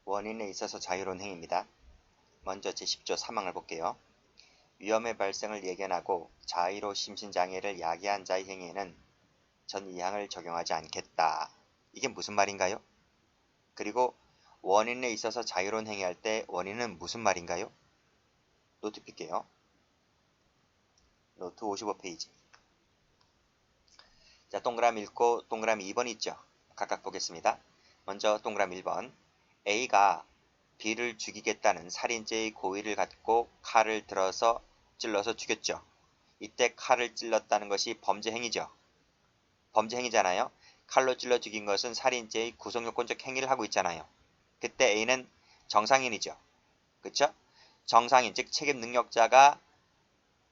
원인에 있어서 자유로운 행위입니다. 먼저 제10조 사망을 볼게요. 위험의 발생을 예견하고 자의로 심신장애를 야기한 자의 행위에는 전 이항을 적용하지 않겠다. 이게 무슨 말인가요? 그리고 원인에 있어서 자유로운 행위할 때 원인은 무슨 말인가요? 노트 필게요. 노트 55페이지. 자, 동그라미 읽고 동그라미 2번 있죠? 각각 보겠습니다. 먼저 동그라미 1번. A가 B를 죽이겠다는 살인죄의 고의를 갖고 칼을 들어서 찔러서 죽였죠. 이때 칼을 찔렀다는 것이 범죄 행위죠. 범죄 행위잖아요. 칼로 찔러 죽인 것은 살인죄의 구성요건적 행위를 하고 있잖아요. 그때 A는 정상인이죠. 그쵸? 정상인, 즉 책임 능력자가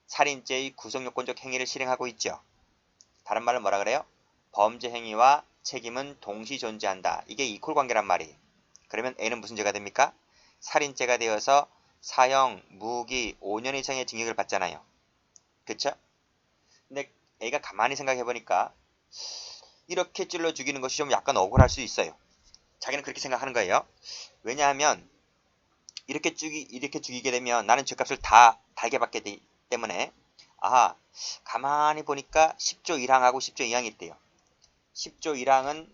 살인죄의 구성요건적 행위를 실행하고 있죠. 다른 말로 뭐라 그래요? 범죄 행위와 책임은 동시 존재한다. 이게 이퀄 관계란 말이에요. 그러면 A는 무슨 죄가 됩니까? 살인죄가 되어서 사형, 무기 5년 이상의 징역을 받잖아요. 그쵸? 근데 A가 가만히 생각해보니까 이렇게 찔러 죽이는 것이 좀 약간 억울할 수 있어요. 자기는 그렇게 생각하는 거예요. 왜냐하면 이렇게 죽이게 되면 나는 죄값을 다 달게 받게 되기 때문에 가만히 보니까 10조 1항하고 10조 2항이 있대요. 10조 1항은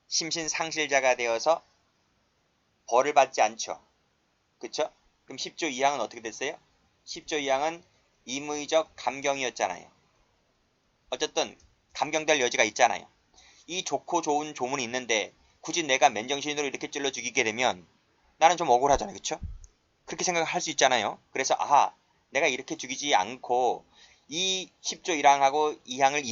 심신상실자가 되어서 벌을 받지 않죠. 그쵸? 그럼 10조 2항은 어떻게 됐어요? 10조 2항은 임의적 감경이었잖아요. 어쨌든 감경될 여지가 있잖아요. 이 좋고 좋은 조문이 있는데 굳이 내가 맨정신으로 이렇게 찔러 죽이게 되면 나는 좀 억울하잖아요. 그쵸? 그렇게 생각할 수 있잖아요. 그래서 내가 이렇게 죽이지 않고 이 10조 1항하고 2항을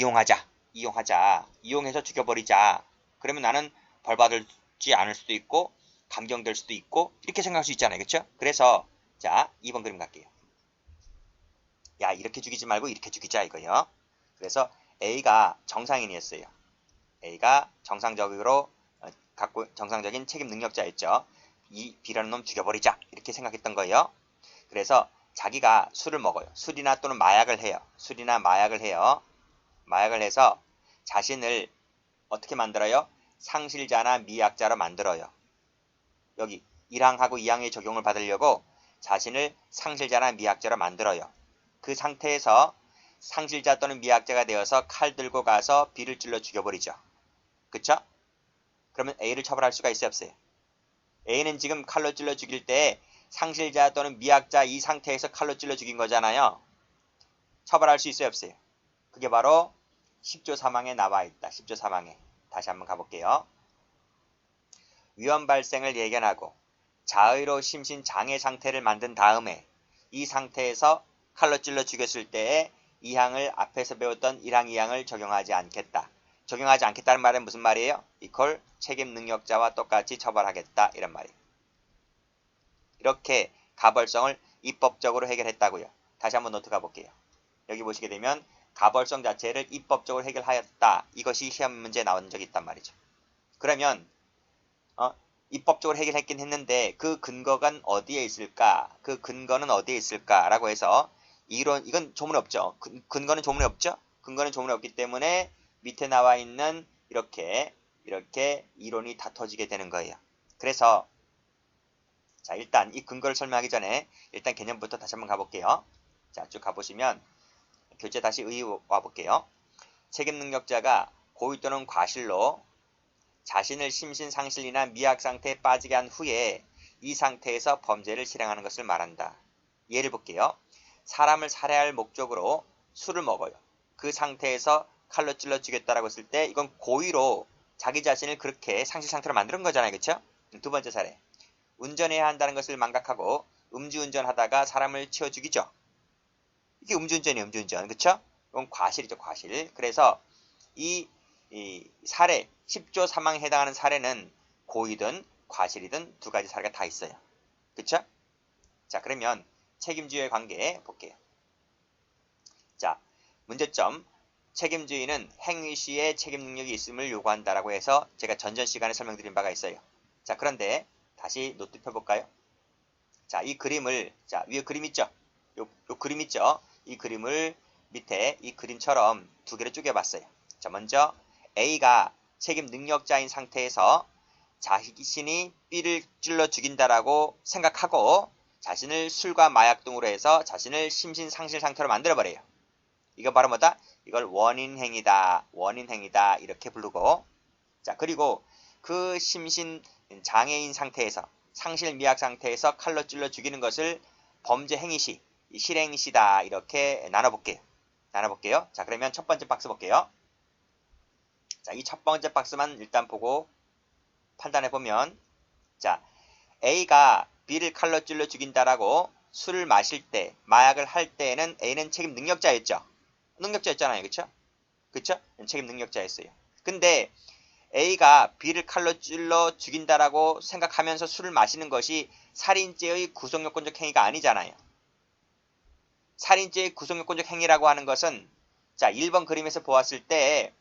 이용해서 죽여버리자. 그러면 나는 벌받지 않을 수도 있고 감경될 수도 있고 이렇게 생각할 수 있잖아요. 그쵸? 그래서 자 2번 그림 갈게요. 야 이렇게 죽이지 말고 이렇게 죽이자 이거요. 그래서 A가 정상인이었어요. A가 정상적으로 정상적인 책임 능력자였죠. 이 B라는 놈 죽여버리자 이렇게 생각했던 거예요. 그래서 자기가 술을 먹어요. 술이나 또는 마약을 해요. 술이나 마약을 해요. 마약을 해서 자신을 어떻게 만들어요? 상실자나 미약자로 만들어요. 여기 1항하고 2항의 적용을 받으려고 자신을 상실자나 미약자로 만들어요. 그 상태에서 상실자 또는 미약자가 되어서 칼 들고 가서 B를 찔러 죽여버리죠. 그쵸? 그러면 A를 처벌할 수가 있어요, 없어요? A는 지금 칼로 찔러 죽일 때 상실자 또는 미약자 이 상태에서 칼로 찔러 죽인 거잖아요. 처벌할 수 있어요, 없어요? 그게 바로 10조 사망에 나와 있다. 10조 사망에. 다시 한번 가볼게요. 위험 발생을 예견하고 자의로 심신 장애 상태를 만든 다음에 이 상태에서 칼로 찔러 죽였을 때에 2항을 앞에서 배웠던 1항, 2항을 적용하지 않겠다. 적용하지 않겠다는 말은 무슨 말이에요? 이퀄 책임 능력자와 똑같이 처벌하겠다 이런 말이에요. 이렇게 가벌성을 입법적으로 해결했다고요. 다시 한번 노트 가볼게요. 여기 보시게 되면 가벌성 자체를 입법적으로 해결하였다. 이것이 시험 문제에 나온 적이 있단 말이죠. 그러면 입법적으로 해결했긴 했는데 그 근거가 어디에 있을까? 그 근거는 어디에 있을까라고 해서 이건 조문이 없죠. 근거는 조문이 없죠. 근거는 조문이 없기 때문에 밑에 나와 있는 이렇게 이론이 다 터지게 되는 거예요. 그래서 자 일단 이 근거를 설명하기 전에 일단 개념부터 다시 한번 가볼게요. 자 쭉 가보시면 교재 다시 와볼게요. 책임 능력자가 고의 또는 과실로 자신을 심신상실이나 미약 상태에 빠지게 한 후에 이 상태에서 범죄를 실행하는 것을 말한다. 예를 볼게요. 사람을 살해할 목적으로 술을 먹어요. 그 상태에서 칼로 찔러 죽였다라고 했을 때 이건 고의로 자기 자신을 그렇게 상실 상태로 만드는 거잖아요. 그렇죠? 두 번째 사례. 운전해야 한다는 것을 망각하고 음주운전하다가 사람을 치워 죽이죠. 이게 음주운전이에요. 음주운전. 그렇죠? 이건 과실이죠. 과실. 그래서 이 사례 10조 사망에 해당하는 사례는 고의든 과실이든 두 가지 사례가 다 있어요. 그쵸? 자 그러면 책임주의 관계 볼게요. 자 문제점 책임주의는 행위 시에 책임 능력이 있음을 요구한다라고 해서 제가 전전 시간에 설명드린 바가 있어요. 자 그런데 다시 노트 펴볼까요? 자 이 그림을 자 위에 그림 있죠? 요 그림 있죠? 이 그림을 밑에 이 그림처럼 두 개를 쪼개봤어요. 자 먼저 A가 책임 능력자인 상태에서 자신이 B를 찔러 죽인다라고 생각하고 자신을 술과 마약 등으로 해서 자신을 심신상실 상태로 만들어버려요. 이거 바로 뭐다? 이걸 원인행위다. 원인행위다. 이렇게 부르고, 자, 그리고 그 심신 장애인 상태에서, 상실 미약 상태에서 칼로 찔러 죽이는 것을 범죄 행위시, 실행시다. 이렇게 나눠볼게요. 자, 그러면 첫 번째 박스 볼게요. 자, 이 첫 번째 박스만 일단 보고 판단해보면, 자, A가 B를 칼로 찔러 죽인다라고 술을 마실 때, 마약을 할 때에는 A는 책임 능력자였죠. 능력자였잖아요. 그쵸? 그쵸? 책임 능력자였어요. 근데 A가 B를 칼로 찔러 죽인다라고 생각하면서 술을 마시는 것이 살인죄의 구속요건적 행위가 아니잖아요. 살인죄의 구속요건적 행위라고 하는 것은, 자, 1번 그림에서 보았을 때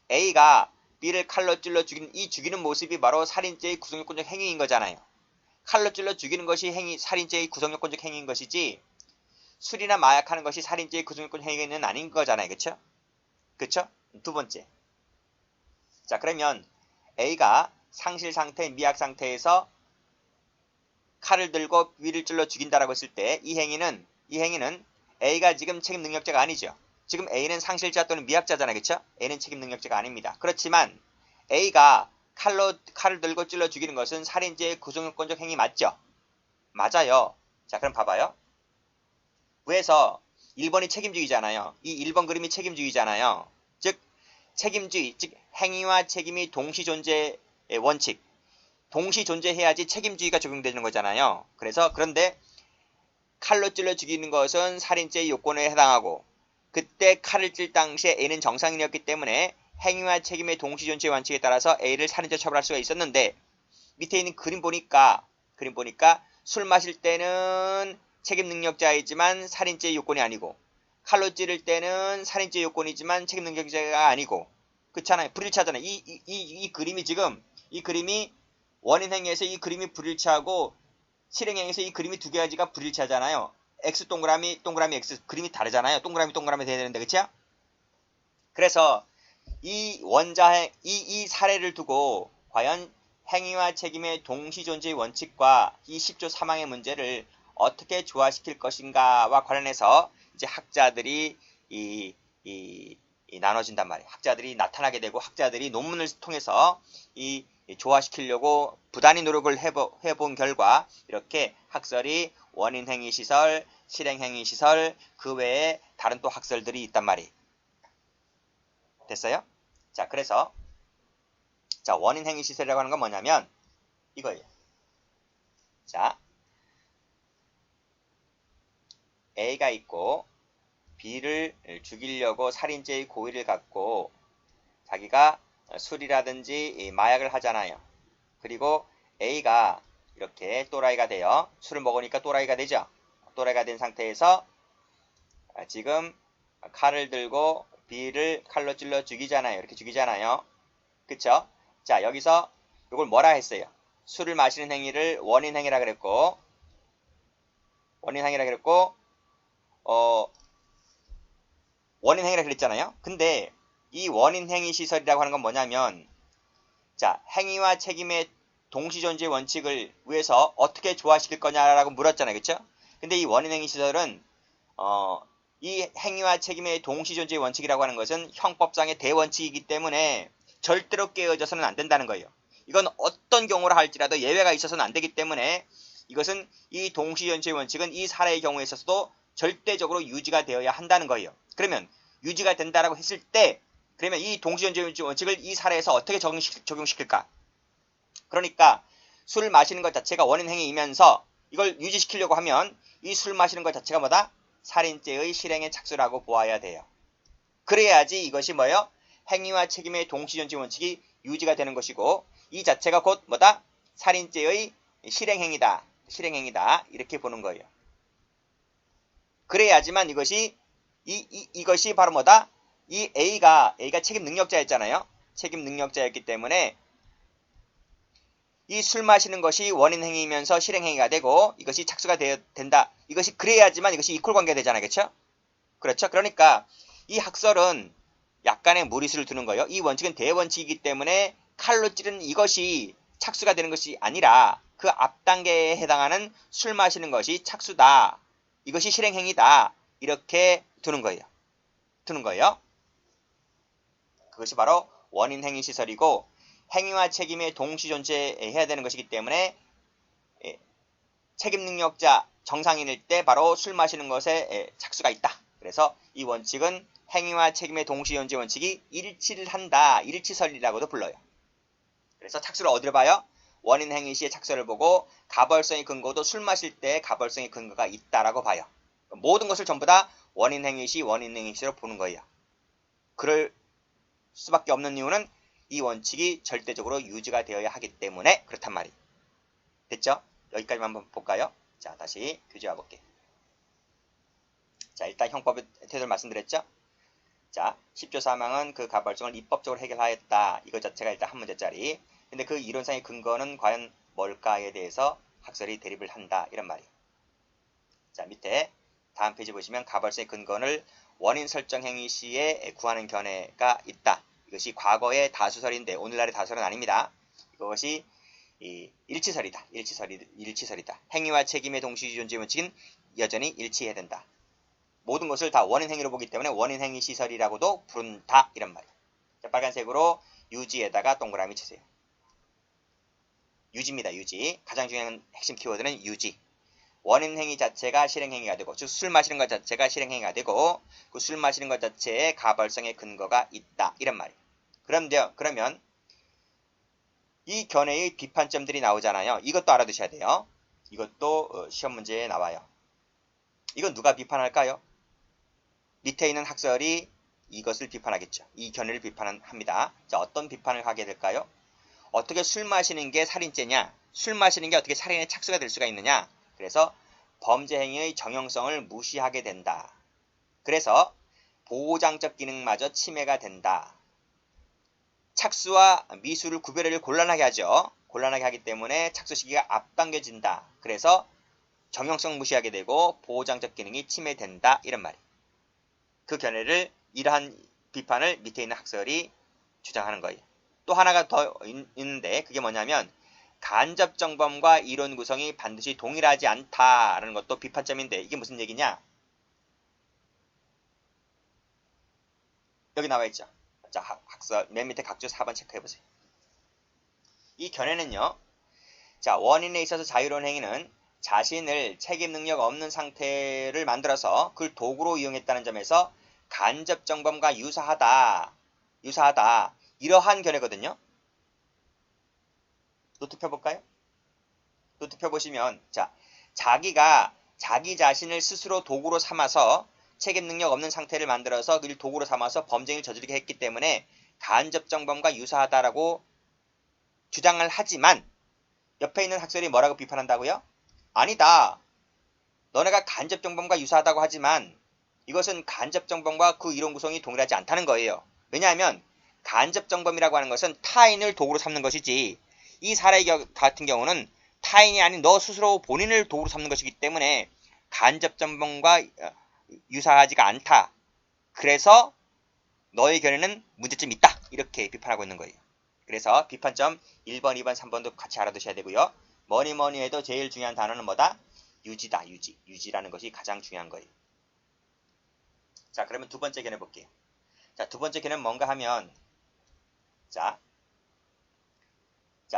A가 B를 칼로 찔러 죽이는 모습이 바로 살인죄의 구속요건적 행위인 거잖아요. 칼로 찔러 죽이는 것이 살인죄의 구속요건적 행위인 것이지, 술이나 마약하는 것이 살인죄의 구속요건적 행위는 아닌 거잖아요. 그쵸? 그쵸? 두 번째. 자, 그러면 A가 상실 상태, 미약 상태에서 칼을 들고 B를 찔러 죽인다라고 했을 때 이 행위는 A가 지금 책임 능력자가 아니죠. 지금 A는 상실자 또는 미약자잖아요. 그쵸? A는 책임 능력자가 아닙니다. 그렇지만 A가 칼을 들고 찔러 죽이는 것은 살인죄의 구속요건적 행위 맞죠? 맞아요. 자, 그럼 봐봐요. 위에서 1번이 책임주의잖아요. 이 1번 그림이 책임주의잖아요. 즉 책임주의, 즉 행위와 책임이 동시 존재의 원칙, 동시 존재해야지 책임주의가 적용되는 거잖아요. 그런데 칼로 찔러 죽이는 것은 살인죄의 요건에 해당하고, 그때 칼을 찔 당시에 A는 정상인이었기 때문에 행위와 책임의 동시 존재 원칙에 따라서 A를 살인죄 처벌할 수가 있었는데, 밑에 있는 그림 보니까 술 마실 때는 책임 능력자이지만 살인죄의 요건이 아니고, 칼로 찌를 때는 살인죄 요건이지만 책임 능력자가 아니고, 그렇잖아요. 불일치하잖아요. 이 그림이 지금, 이 그림이 원인 행위에서 이 그림이 불일치하고 실행 행위에서 이 그림이 두 가지가 불일치하잖아요. X 동그라미 X 그림이 다르잖아요. 동그라미 돼야 되는데, 그쵸? 그래서 이 사례를 두고 과연 행위와 책임의 동시 존재의 원칙과 이 10조 사망의 문제를 어떻게 조화시킬 것인가와 관련해서 이제 학자들이 나눠진단 말이에요. 학자들이 나타나게 되고 학자들이 논문을 통해서 조화시키려고 부단히 노력을 해본 결과 이렇게 학설이 원인행위시설, 실행행위시설, 그 외에 다른 또 학설들이 있단 말이에요. 됐어요? 자, 그래서 자, 원인행위시설이라고 하는 건 뭐냐면 이거예요. 자, A가 있고 B를 죽이려고 살인죄의 고의를 갖고 자기가 술이라든지 마약을 하잖아요. 그리고 A가 이렇게 또라이가 돼요. 술을 먹으니까 또라이가 되죠. 또라이가 된 상태에서 지금 칼을 들고 B를 칼로 찔러 죽이잖아요. 이렇게 죽이잖아요. 그쵸? 자, 여기서 이걸 뭐라 했어요? 술을 마시는 행위를 원인행위라 그랬고, 원인행위라 그랬잖아요. 근데 이 원인행위 시설이라고 하는 건 뭐냐면, 자, 행위와 책임의 동시존재 원칙을 위해서 어떻게 조화시킬 거냐라고 물었잖아요. 그쵸? 근데 이 원인행위 시설은 이 행위와 책임의 동시존재 원칙이라고 하는 것은 형법상의 대원칙이기 때문에 절대로 깨어져서는 안 된다는 거예요. 이건 어떤 경우라 할지라도 예외가 있어서는 안 되기 때문에 이것은 이 동시존재 원칙은 이 사례의 경우에 있어서도 절대적으로 유지가 되어야 한다는 거예요. 그러면 유지가 된다라고 했을 때 그러면 이 동시존재 원칙을 이 사례에서 어떻게 적용시킬까? 그러니까 술을 마시는 것 자체가 원인행위이면서 이걸 유지시키려고 하면 이 술 마시는 것 자체가 뭐다? 살인죄의 실행에 착수라고 보아야 돼요. 그래야지 이것이 뭐예요? 행위와 책임의 동시존재 원칙이 유지가 되는 것이고 이 자체가 곧 뭐다? 살인죄의 실행행위다. 이렇게 보는 거예요. 그래야지만 이것이 바로 뭐다? 이 A가 책임 능력자였잖아요. 책임 능력자였기 때문에 이 술 마시는 것이 원인 행위이면서 실행 행위가 되고 이것이 착수가 된다. 이것이 그래야지만 이것이 이퀄 관계가 되잖아요. 그렇죠? 그렇죠? 그러니까 이 학설은 약간의 무리수를 두는 거예요. 이 원칙은 대원칙이기 때문에 칼로 찌르는 이것이 착수가 되는 것이 아니라 그 앞 단계에 해당하는 술 마시는 것이 착수다. 이것이 실행행위다. 이렇게 두는 거예요. 그것이 바로 원인행위시설이고 행위와 책임의 동시 존재해야 되는 것이기 때문에 책임능력자 정상인일 때 바로 술 마시는 것에 착수가 있다. 그래서 이 원칙은 행위와 책임의 동시 존재 원칙이 일치를 한다. 일치설이라고도 불러요. 그래서 착수를 어디로 봐요? 원인 행위 시의 착수를 보고 가벌성의 근거도 술 마실 때 가벌성의 근거가 있다라고 봐요. 모든 것을 전부 다 원인 행위 시 원인 행위 시로 보는 거예요. 그럴 수밖에 없는 이유는 이 원칙이 절대적으로 유지가 되어야 하기 때문에 그렇단 말이에요. 됐죠? 여기까지만 한번 볼까요? 자, 다시 교재와 볼게요. 자, 일단 형법의 태도를 말씀드렸죠? 자, 10조 사망은 그 가벌성을 입법적으로 해결하였다. 이것 자체가 일단 한 문제짜리. 근데 그 이론상의 근거는 과연 뭘까에 대해서 학설이 대립을 한다. 이런 말이에요. 자, 밑에 다음 페이지 보시면 가벌성의 근거를 원인 설정 행위 시에 구하는 견해가 있다. 이것이 과거의 다수설인데 오늘날의 다수설은 아닙니다. 이것이 일치설이다. 일치설이다. 행위와 책임의 동시 존재 원칙은 여전히 일치해야 된다. 모든 것을 다 원인 행위로 보기 때문에 원인 행위 시설이라고도 부른다. 이런 말이에요. 자, 빨간색으로 유지에다가 동그라미 치세요. 유지입니다. 유지. 가장 중요한 핵심 키워드는 유지. 원인 행위 자체가 실행행위가 되고, 즉 술 마시는 것 자체가 실행행위가 되고, 그 술 마시는 것 자체에 가벌성의 근거가 있다. 이런 말이에요. 그러면 이 견해의 비판점들이 나오잖아요. 이것도 알아두셔야 돼요. 이것도 시험 문제에 나와요. 이건 누가 비판할까요? 밑에 있는 학설이 이것을 비판하겠죠. 이 견해를 비판합니다. 자, 어떤 비판을 하게 될까요? 어떻게 술 마시는 게 살인죄냐? 술 마시는 게 어떻게 살인의 착수가 될 수가 있느냐? 그래서 범죄 행위의 정형성을 무시하게 된다. 그래서 보호장적 기능마저 침해가 된다. 착수와 미수를 구별을 곤란하게 하죠. 곤란하게 하기 때문에 착수 시기가 앞당겨진다. 그래서 정형성 무시하게 되고 보호장적 기능이 침해된다. 이런 말이에요. 그 견해를 이러한 비판을 밑에 있는 학설이 주장하는 거예요. 또 하나가 더 있는데 그게 뭐냐면 간접정범과 이론 구성이 반드시 동일하지 않다라는 것도 비판점인데 이게 무슨 얘기냐? 여기 나와 있죠. 자, 학설 맨 밑에 각주 4번 체크해보세요. 이 견해는요. 자, 원인에 있어서 자유로운 행위는 자신을 책임 능력 없는 상태를 만들어서 그걸 도구로 이용했다는 점에서 간접정범과 유사하다. 이러한 견해거든요. 노트 펴볼까요? 노트 펴보시면 자, 자기가 자기 자신을 스스로 도구로 삼아서 책임 능력 없는 상태를 만들어서 그를 도구로 삼아서 범죄를 저지르게 했기 때문에 간접정범과 유사하다라고 주장을 하지만 옆에 있는 학설이 뭐라고 비판한다고요? 아니다. 너네가 간접정범과 유사하다고 하지만 이것은 간접정범과 그 이론 구성이 동일하지 않다는 거예요. 왜냐하면 간접정범이라고 하는 것은 타인을 도구로 삼는 것이지 이 사례 같은 경우는 타인이 아닌 너 스스로 본인을 도구로 삼는 것이기 때문에 간접정범과 유사하지가 않다. 그래서 너의 견해는 문제점이 있다. 이렇게 비판하고 있는 거예요. 그래서 비판점 1번, 2번, 3번도 같이 알아두셔야 되고요. 뭐니 해도 제일 중요한 단어는 뭐다? 유지다. 유지라는 것이 가장 중요한 거예요. 자, 그러면 두 번째 견해 볼게요. 자, 두 번째 견해는 뭔가 하면 자,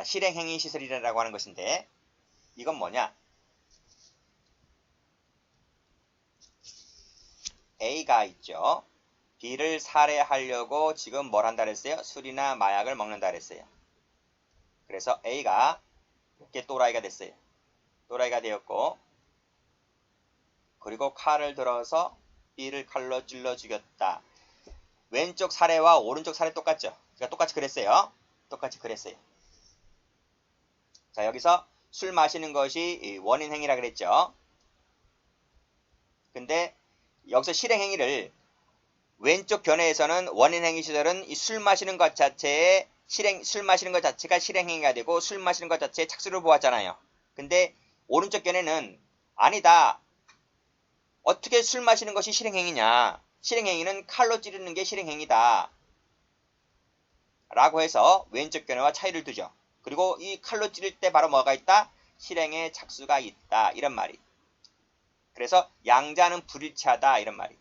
실행행위 시설이라고 하는 것인데 이건 뭐냐? A가 있죠. B를 살해하려고 지금 뭘 한다 그랬어요? 술이나 마약을 먹는다 그랬어요. 그래서 A가 이렇게 또라이가 됐어요. 또라이가 되었고 그리고 칼을 들어서 B를 칼로 찔러 죽였다. 왼쪽 사례와 오른쪽 사례 똑같죠? 제가 똑같이 그랬어요. 자, 여기서 술 마시는 것이 원인 행위라 그랬죠. 근데 여기서 실행행위를 왼쪽 견해에서는 원인 행위 시설은 이 술 마시는 것 자체에 술 마시는 것 자체가 실행행위가 되고 술 마시는 것 자체에 착수를 보았잖아요. 근데 오른쪽 견해는 아니다. 어떻게 술 마시는 것이 실행행위냐? 실행행위는 칼로 찌르는 게 실행행위다. 라고 해서 왼쪽 견해와 차이를 두죠. 그리고 이 칼로 찌를 때 바로 뭐가 있다? 실행에 착수가 있다. 이런 말이. 그래서 양자는 불일치하다. 이런 말이.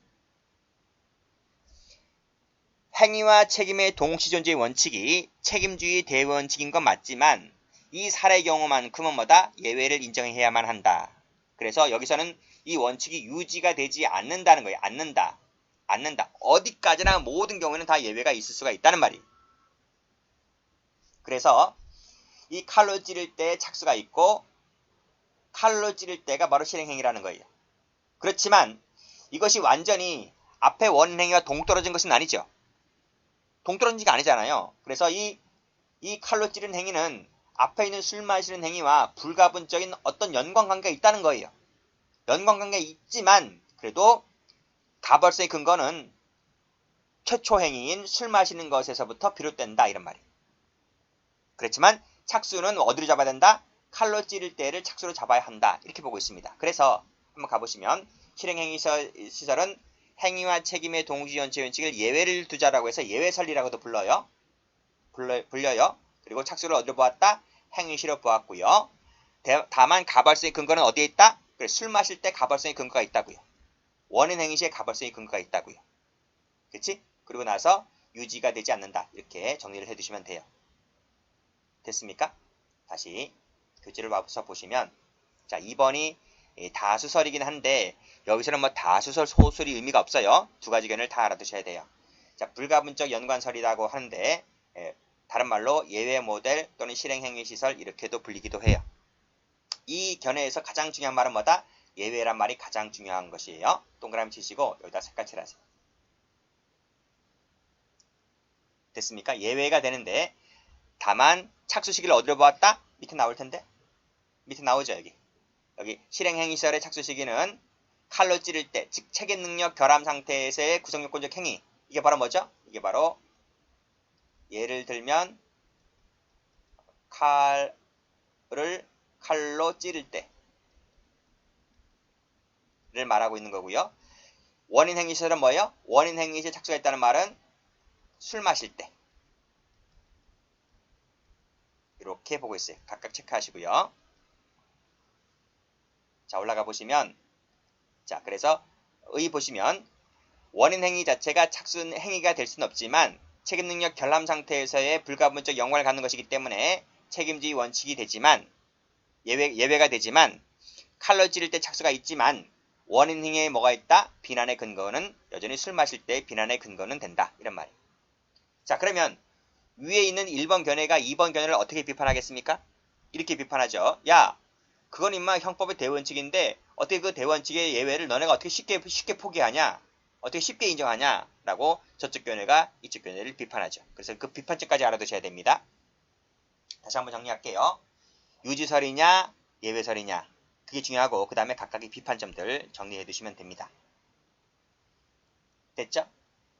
행위와 책임의 동시존재의 원칙이 책임주의 대원칙인 건 맞지만 이 사례의 경우만큼은 뭐다? 예외를 인정해야만 한다. 그래서 여기서는 이 원칙이 유지가 되지 않는다는 거예요. 않는다. 어디까지나 모든 경우에는 다 예외가 있을 수가 있다는 말이에요. 그래서 이 칼로 찌를 때 착수가 있고 칼로 찌를 때가 바로 실행행위라는 거예요. 그렇지만 이것이 완전히 앞에 원행위와 동떨어진 것은 아니죠. 동떨어진 게 아니잖아요. 그래서 이 칼로 찌른 행위는 앞에 있는 술 마시는 행위와 불가분적인 어떤 연관관계가 있다는 거예요. 연관관계가 있지만 그래도 가벌성의 근거는 최초 행위인 술 마시는 것에서부터 비롯된다. 이런 말이에요. 그렇지만 착수는 어디로 잡아야 된다? 칼로 찌를 때를 착수로 잡아야 한다. 이렇게 보고 있습니다. 그래서 한번 가보시면 실행행위 시설은 행위와 책임의 동시연체 원칙을 예외를 두자라고 해서 예외설리라고도 불려요. 그리고 착수를 어디로 보았다? 행위시로 보았고요. 다만 가벌성의 근거는 어디에 있다? 그래, 술 마실 때 가벌성의 근거가 있다고요. 원인 행위시에 가벌성의 근거가 있다고요. 그치? 그리고 나서 유지가 되지 않는다. 이렇게 정리를 해두시면 돼요. 됐습니까? 다시 교재를 와서 보시면 자 2번이 다수설이긴 한데 여기서는 뭐 다수설, 소설이 의미가 없어요. 두 가지 견해를 다 알아두셔야 돼요. 자 불가분적 연관설이라고 하는데 다른 말로 예외 모델 또는 실행행위 시설 이렇게도 불리기도 해요. 이 견해에서 가장 중요한 말은 뭐다? 예외란 말이 가장 중요한 것이에요. 동그라미 치시고 여기다 색깔 칠하세요. 됐습니까? 예외가 되는데 다만 착수 시기를 어디로 보았다? 밑에 나올 텐데. 밑에 나오죠, 여기 실행행위 시설의 착수 시기는 칼로 찌를 때, 즉 체계 능력 결함 상태에서의 구성요건적 행위. 이게 바로 뭐죠? 이게 바로 예를 들면 칼로 찌를 때를 말하고 있는 거고요. 원인 행위 시설은 뭐예요? 원인 행위 시에 착수가 있다는 말은 술 마실 때. 이렇게 보고 있어요. 각각 체크하시고요. 자, 올라가 보시면 자, 그래서 보시면 원인 행위 자체가 착수 행위가 될 수는 없지만 책임 능력 결함 상태에서의 불가분적 연관을 갖는 것이기 때문에 책임주의 원칙이 되지만 예외가 되지만 칼로 찌를 때 착수가 있지만 원인 행위에 뭐가 있다? 비난의 근거는 여전히 술 마실 때 비난의 근거는 된다. 이런 말이에요. 자, 그러면 위에 있는 1번 견해가 2번 견해를 어떻게 비판하겠습니까? 이렇게 비판하죠. 야, 그건 임마 형법의 대원칙인데 어떻게 그 대원칙의 예외를 너네가 어떻게 쉽게 포기하냐? 어떻게 쉽게 인정하냐? 라고 저쪽 견해가 이쪽 견해를 비판하죠. 그래서 그 비판점까지 알아두셔야 됩니다. 다시 한번 정리할게요. 유지설이냐 예외설이냐 그게 중요하고 그 다음에 각각의 비판점들 정리해 두시면 됩니다. 됐죠?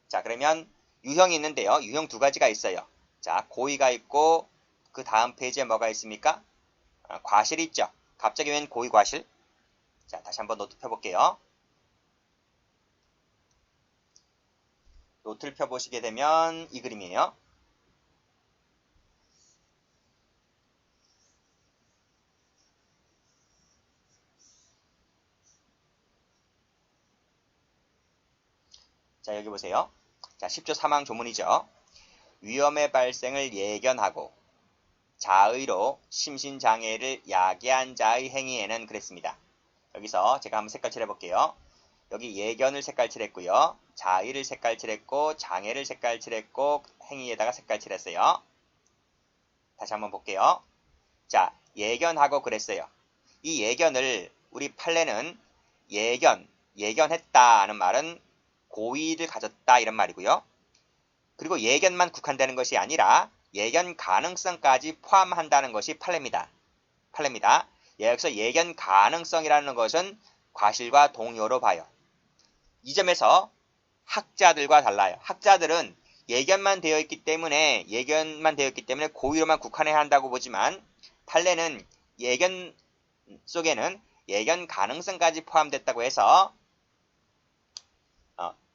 자, 그러면 유형이 있는데요. 유형 두 가지가 있어요. 자, 고의가 있고 그 다음 페이지에 뭐가 있습니까? 과실이 있죠. 갑자기 웬 고의 과실? 자, 다시 한번 노트 펴볼게요. 노트를 펴보시게 되면 이 그림이에요. 자, 여기 보세요. 자, 10조 3항 조문이죠. 위험의 발생을 예견하고 자의로 심신장애를 야기한 자의 행위에는 그랬습니다. 여기서 제가 한번 색깔 칠해볼게요. 여기 예견을 색깔 칠했고요. 자의를 색깔 칠했고 장애를 색깔 칠했고 행위에다가 색깔 칠했어요. 다시 한번 볼게요. 자, 예견하고 그랬어요. 이 예견을 우리 판례는 예견했다는 말은 고의를 가졌다 이런 말이고요. 그리고 예견만 국한되는 것이 아니라 예견 가능성까지 포함한다는 것이 판례입니다. 여기서 예견 가능성이라는 것은 과실과 동요로 봐요. 이 점에서 학자들과 달라요. 학자들은 예견만 되어 있기 때문에 고의로만 국한해야 한다고 보지만 판례는 예견 속에는 예견 가능성까지 포함됐다고 해서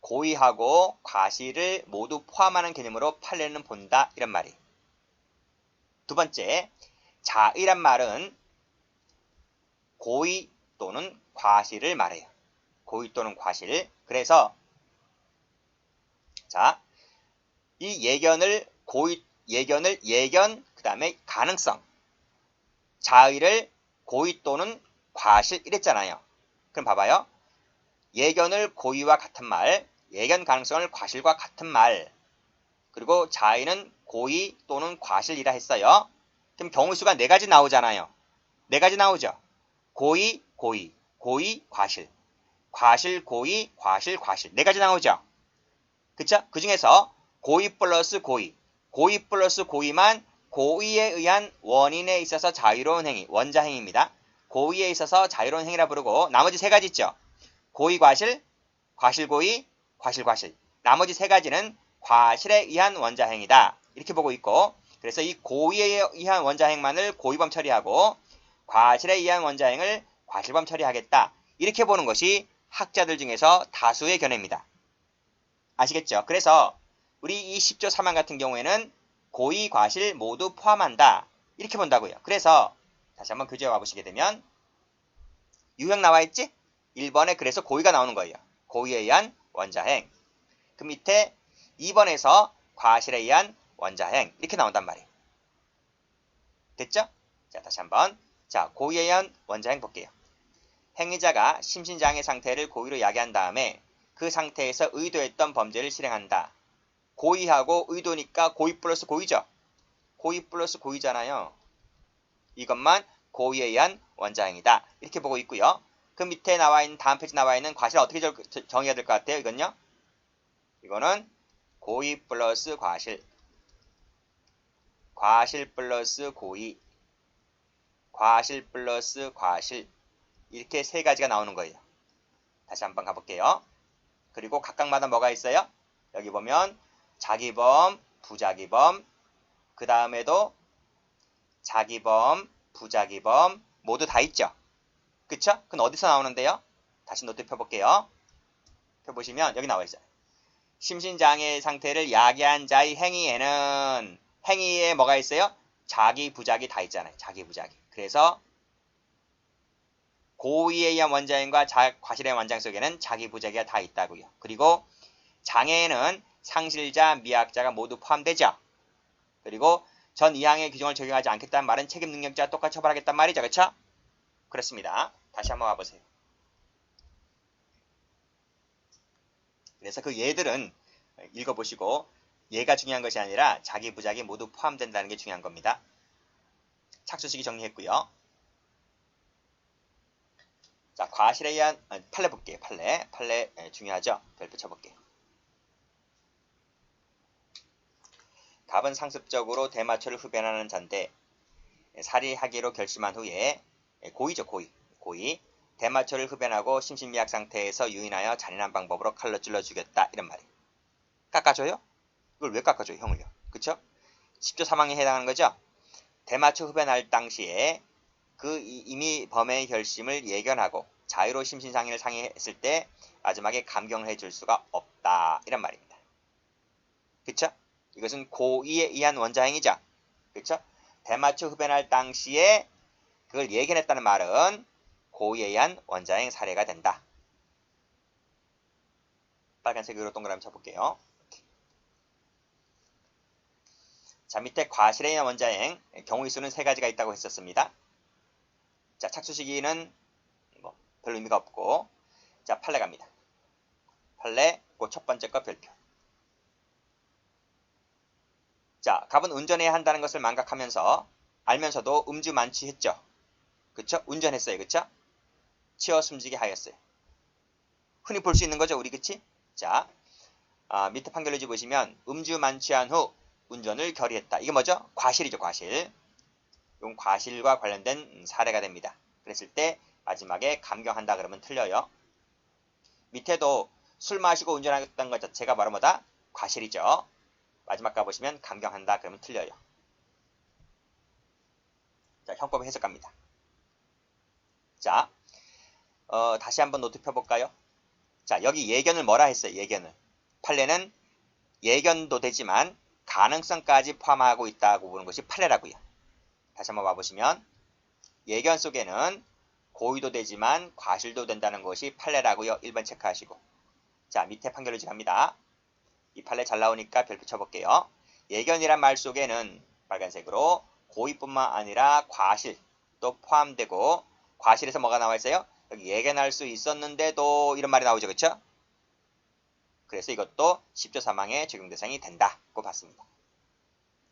고의하고 과실을 모두 포함하는 개념으로 판례는 본다 이런 말이에요. 두 번째, 자의란 말은 고의 또는 과실을 말해요. 고의 또는 과실. 그래서 자, 이 예견을 예견 그다음에 가능성. 자의를 고의 또는 과실 이랬잖아요. 그럼 봐봐요. 예견을 고의와 같은 말, 예견 가능성을 과실과 같은 말, 그리고 자의는 고의 또는 과실이라 했어요. 그럼 경우수가 네 가지 나오잖아요. 네 가지 나오죠. 고의, 고의, 고의, 과실, 과실, 고의, 과실, 과실. 네 가지 나오죠. 그쵸? 그 중에서 고의 플러스 고의, 고의 플러스 고의만 고의에 의한 원인에 있어서 자유로운 행위, 원자행위입니다. 고의에 있어서 자유로운 행위라 부르고 나머지 세 가지 있죠. 고의 과실, 과실 고의, 과실 과실. 나머지 세 가지는 과실에 의한 원자행위다. 이렇게 보고 있고 그래서 이 고의에 의한 원자행만을 고의범 처리하고 과실에 의한 원자행을 과실범 처리하겠다. 이렇게 보는 것이 학자들 중에서 다수의 견해입니다. 아시겠죠? 그래서 우리 이 10조 3항 같은 경우에는 고의, 과실 모두 포함한다. 이렇게 본다고요. 그래서 다시 한번 교재에 와보시게 되면 유형 나와 있지? 1번에 그래서 고의가 나오는 거예요. 고의에 의한 원자행. 그 밑에 2번에서 과실에 의한 원자행. 이렇게 나온단 말이에요. 됐죠? 자, 다시 한번. 자, 고의에 의한 원자행 볼게요. 행위자가 심신장애 상태를 고의로 야기한 다음에 그 상태에서 의도했던 범죄를 실행한다. 고의하고 의도니까 고의 플러스 고의죠. 고의 플러스 고의잖아요. 이것만 고의에 의한 원자행이다. 이렇게 보고 있고요. 그 밑에 나와 있는 다음 페이지 나와 있는 과실을 어떻게 정의해야 될 것 같아요? 이건요. 이거는 고의 플러스 과실, 과실 플러스 고의, 과실 플러스 과실 이렇게 세 가지가 나오는 거예요. 다시 한번 가볼게요. 그리고 각각마다 뭐가 있어요? 여기 보면 자기범, 부자기범, 그 다음에도 자기범, 부자기범 모두 다 있죠. 그쵸? 그건 어디서 나오는데요? 다시 노트 펴볼게요. 펴보시면 여기 나와 있어요. 심신장애 상태를 야기한 자의 행위에는 행위에 뭐가 있어요? 자기, 부자기 다 있잖아요. 자기, 부자기. 그래서 고의에 의한 원자행과 과실의 원자행 속에는 자기, 부자기가 다 있다고요. 그리고 장애에는 상실자, 미약자가 모두 포함되죠. 그리고 전 2항의 규정을 적용하지 않겠다는 말은 책임 능력자와 똑같이 처벌하겠다는 말이죠. 그렇죠? 그렇습니다. 다시 한번 와보세요. 그래서 그 예들은 읽어보시고 예가 중요한 것이 아니라 자기, 부자기 모두 포함된다는 게 중요한 겁니다. 착수식이 정리했고요. 자, 과실에 의한 판례 볼게요. 판례 중요하죠? 별표 쳐볼게요. 갑은 상습적으로 대마초를 흡연하는 자인데 살해하기로 결심한 후에 고의죠. 고의. 대마초를 흡연하고 심신미약 상태에서 유인하여 잔인한 방법으로 칼로 찔러 죽였다. 이런 말이에요. 깎아줘요? 이걸 왜 깎아줘요? 형을요. 그쵸? 10조 3항에 해당하는 거죠? 대마초 흡연할 당시에 그 이미 범행의 결심을 예견하고 자유로 심신상해를 상해했을 때 마지막에 감경을 해줄 수가 없다. 이런 말입니다. 그쵸? 이것은 고의에 의한 원자행위죠. 그쵸? 대마초 흡연할 당시에 그걸 예견했다는 말은 고의에 의한 원자행 사례가 된다. 빨간색으로 동그라미 쳐볼게요. 자, 밑에 과실에 의한 원자행 경우의 수는 세 가지가 있다고 했었습니다. 자, 착수 시기는 별 의미가 없고 자, 판례 갑니다. 판례 그 첫 번째 거 별표. 자, 갑은 운전해야 한다는 것을 망각하면서 알면서도 음주 만취했죠. 그쵸? 운전했어요. 그쵸? 치어 숨지게 하였어요. 흔히 볼 수 있는 거죠. 우리 그치? 자, 밑에 판결문지 보시면 음주 만취한 후 운전을 결의했다. 이게 뭐죠? 과실이죠. 과실. 이건 과실과 관련된 사례가 됩니다. 그랬을 때 마지막에 감경한다 그러면 틀려요. 밑에도 술 마시고 운전했던 것 자체가 바로 뭐다? 과실이죠. 마지막 가보시면 감경한다 그러면 틀려요. 자, 형법 해석합니다. 자, 다시 한번 노트 펴볼까요? 자, 여기 예견을 뭐라 했어요? 예견을. 판례는 예견도 되지만 가능성까지 포함하고 있다고 보는 것이 판례라고요. 다시 한번 봐보시면 예견 속에는 고의도 되지만 과실도 된다는 것이 판례라고요. 1번 체크하시고. 자, 밑에 판결문지 갑니다. 이 판례 잘 나오니까 별표 쳐볼게요. 예견이란 말 속에는 빨간색으로 고의뿐만 아니라 과실도 포함되고, 과실에서 뭐가 나와 있어요? 여기 예견할 수 있었는데도 이런 말이 나오죠. 그쵸? 그래서 이것도 10조 사망의 적용 대상이 된다고 봤습니다.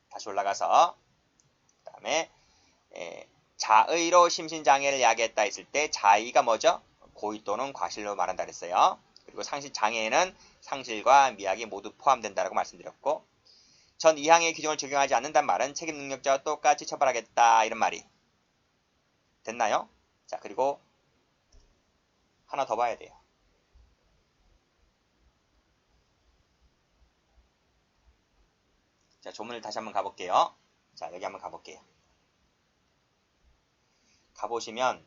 다시 올라가서 그 다음에 자의로 심신장애를 야기했다 했을 때 자의가 뭐죠? 고의 또는 과실로 말한다 그랬어요. 그리고 상실장애에는 상실과 미약이 모두 포함된다고 말씀드렸고, 전 2항의 규정을 적용하지 않는다는 말은 책임 능력자와 똑같이 처벌하겠다 이런 말이 됐나요? 자, 그리고 하나 더 봐야 돼요. 자, 조문을 다시 한번 가볼게요. 자, 여기 한번 가볼게요. 가보시면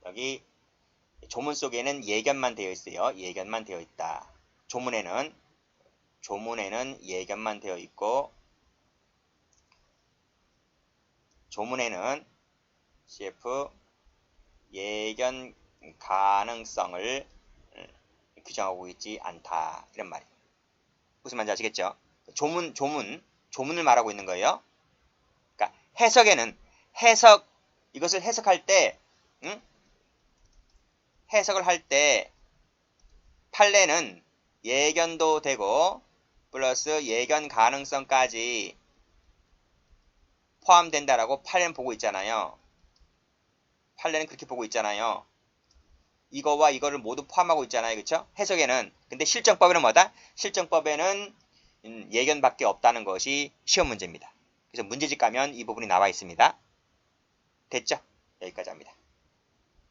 여기 조문 속에는 예견만 되어 있어요. 예견만 되어 있다. 조문에는 예견만 되어 있고, 조문에는 CF 예견 가능성을 규정하고 있지 않다 이런 말이에요. 무슨 말인지 아시겠죠? 조문을 말하고 있는 거예요. 그러니까 해석에는 이것을 해석할 때, 해석을 할 때 판례는 예견도 되고 플러스 예견 가능성까지 포함된다라고 판례는 보고 있잖아요. 판례는 그렇게 보고 있잖아요. 이거와 이거를 모두 포함하고 있잖아요. 그렇죠? 해석에는. 근데 실정법에는 뭐다? 실정법에는 예견밖에 없다는 것이 시험 문제입니다. 그래서 문제집 가면 이 부분이 나와 있습니다. 됐죠? 여기까지 합니다.